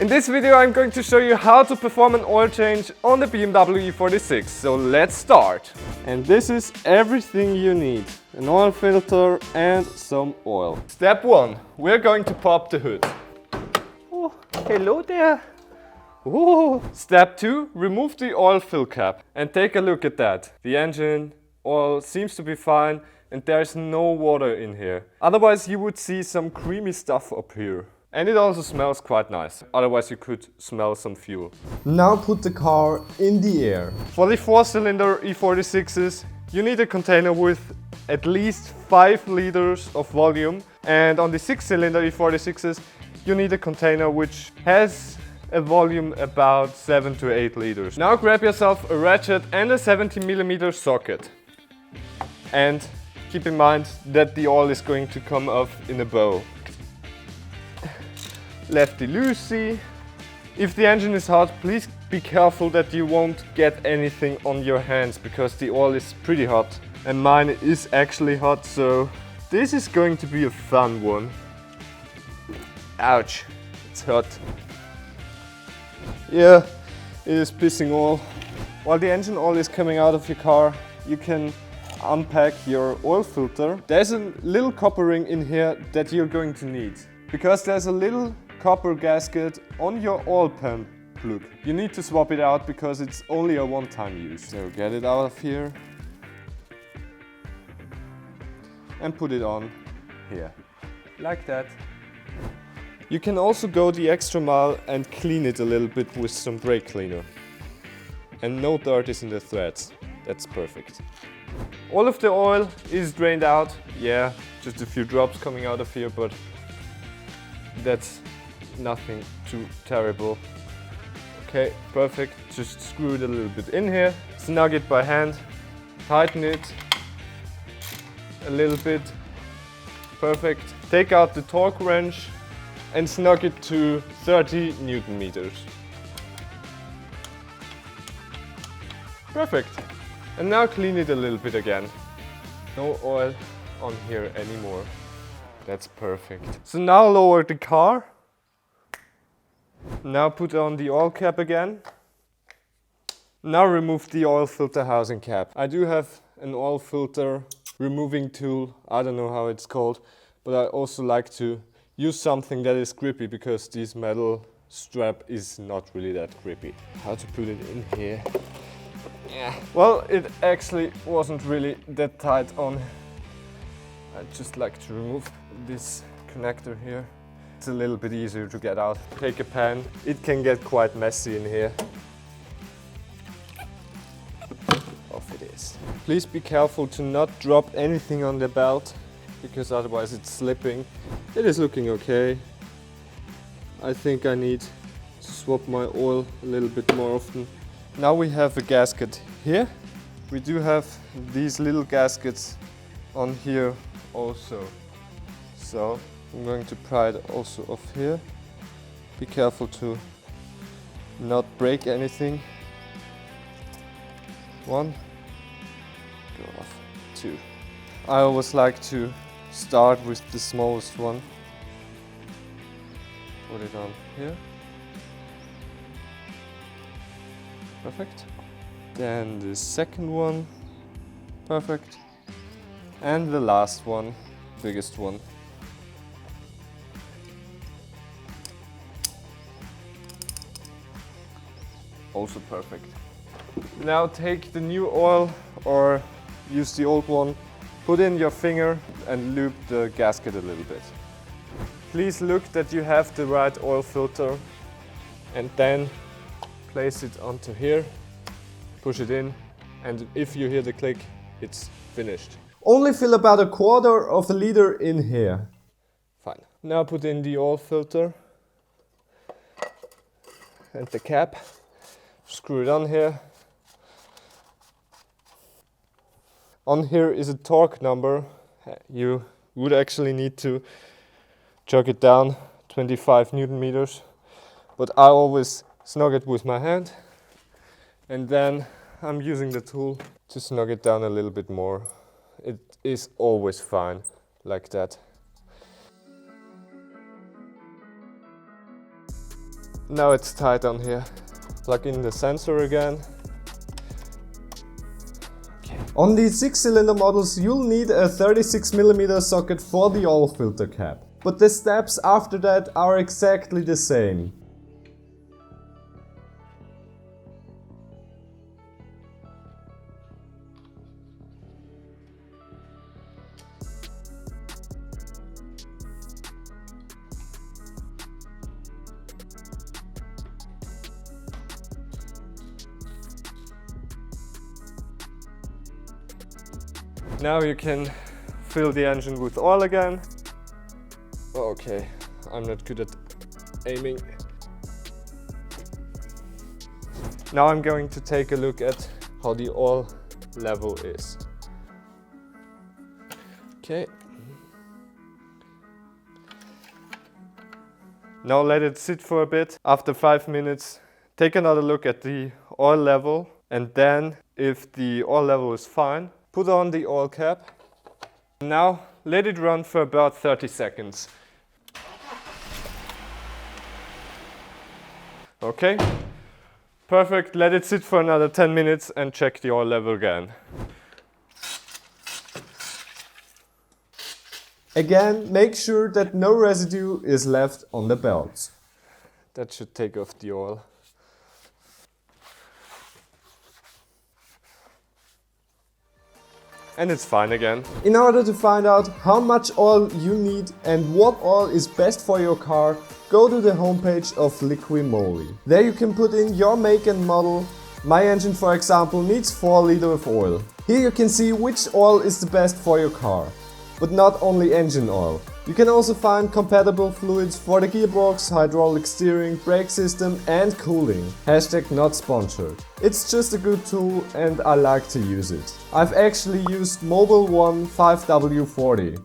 In this video I'm going to show you how to perform an oil change on the BMW E46, so let's start! And this is everything you need, an oil filter and some oil. Step 1, we're going to pop the hood. Oh, hello there! Ooh. Step 2, remove the oil fill cap and take a look at that. The engine oil seems to be fine and there's no water in here. Otherwise you would see some creamy stuff up here. And it also smells quite nice, otherwise you could smell some fuel. Now put the car in the air. For the 4-cylinder E46s, you need a container with at least 5 liters of volume. And on the 6-cylinder E46s, you need a container which has a volume about 7 to 8 liters. Now grab yourself a ratchet and a 70mm socket. And keep in mind that the oil is going to come off in a bow. Lefty-loosey. If the engine is hot, please be careful that you won't get anything on your hands because the oil is pretty hot and mine is actually hot, so this is going to be a fun one. Ouch, it's hot. Yeah, it is pissing oil. While the engine oil is coming out of your car, you can unpack your oil filter. There's a little copper ring in here that you're going to need because there's a little copper gasket on your oil pump plug. You need to swap it out because it's only a one-time use. So get it out of here and put it on here, like that. You can also go the extra mile and clean it a little bit with some brake cleaner. And no dirt is in the threads. That's perfect. All of the oil is drained out. Yeah, just a few drops coming out of here, but that's nothing too terrible. Okay, perfect. Just screw it a little bit in here, snug it by hand, tighten it a little bit. Perfect. Take out the torque wrench and snug it to 30 Newton meters. Perfect. And now clean it a little bit again. No oil on here anymore. That's perfect. So now lower the car. Now put on the oil cap again. Now remove the oil filter housing cap. I do have an oil filter removing tool, I don't know how it's called, but I also like to use something that is grippy because this metal strap is not really that grippy. How to put it in here? Yeah. Well, it actually wasn't really that tight on. I just like to remove this connector here. It's a little bit easier to get out. Take a pen. It can get quite messy in here. Off it is. Please be careful to not drop anything on the belt because otherwise it's slipping. It is looking okay. I think I need to swap my oil a little bit more often. Now we have a gasket here. We do have these little gaskets on here also. So I'm going to pry it also off here. Be careful to not break anything. 1, go off, 2. I always like to start with the smallest one. Put it on here. Perfect. Then the second one. Perfect. And the last one, biggest one. Also perfect. Now take the new oil or use the old one, put in your finger and loop the gasket a little bit. Please look that you have the right oil filter and then place it onto here, push it in, and if you hear the click, it's finished. Only fill about 1/4 of a liter in here. Fine. Now put in the oil filter and the cap. Screw it on here. On here is a torque number. You would actually need to jog it down 25 Newton meters, but I always snug it with my hand and then I'm using the tool to snug it down a little bit more. It is always fine like that. Now it's tight on here. Plug in the sensor again. Okay. On these 6-cylinder models you'll need a 36mm socket for the oil filter cap. But the steps after that are exactly the same. Now you can fill the engine with oil again. Okay, I'm not good at aiming. Now I'm going to take a look at how the oil level is. Okay. Now let it sit for a bit. After 5 minutes, take another look at the oil level, and then if the oil level is fine, put on the oil cap. Now let it run for about 30 seconds. Okay, perfect. Let it sit for another 10 minutes and check the oil level again. Again, make sure that no residue is left on the belts. That should take off the oil. And it's fine again. In order to find out how much oil you need and what oil is best for your car, go to the homepage of Liqui Moly. There you can put in your make and model. My engine, for example, needs 4 liters of oil. Here you can see which oil is the best for your car. But not only engine oil. You can also find compatible fluids for the gearbox, hydraulic steering, brake system and cooling. Hashtag not sponsored. It's just a good tool and I like to use it. I've actually used Mobil One 5W40.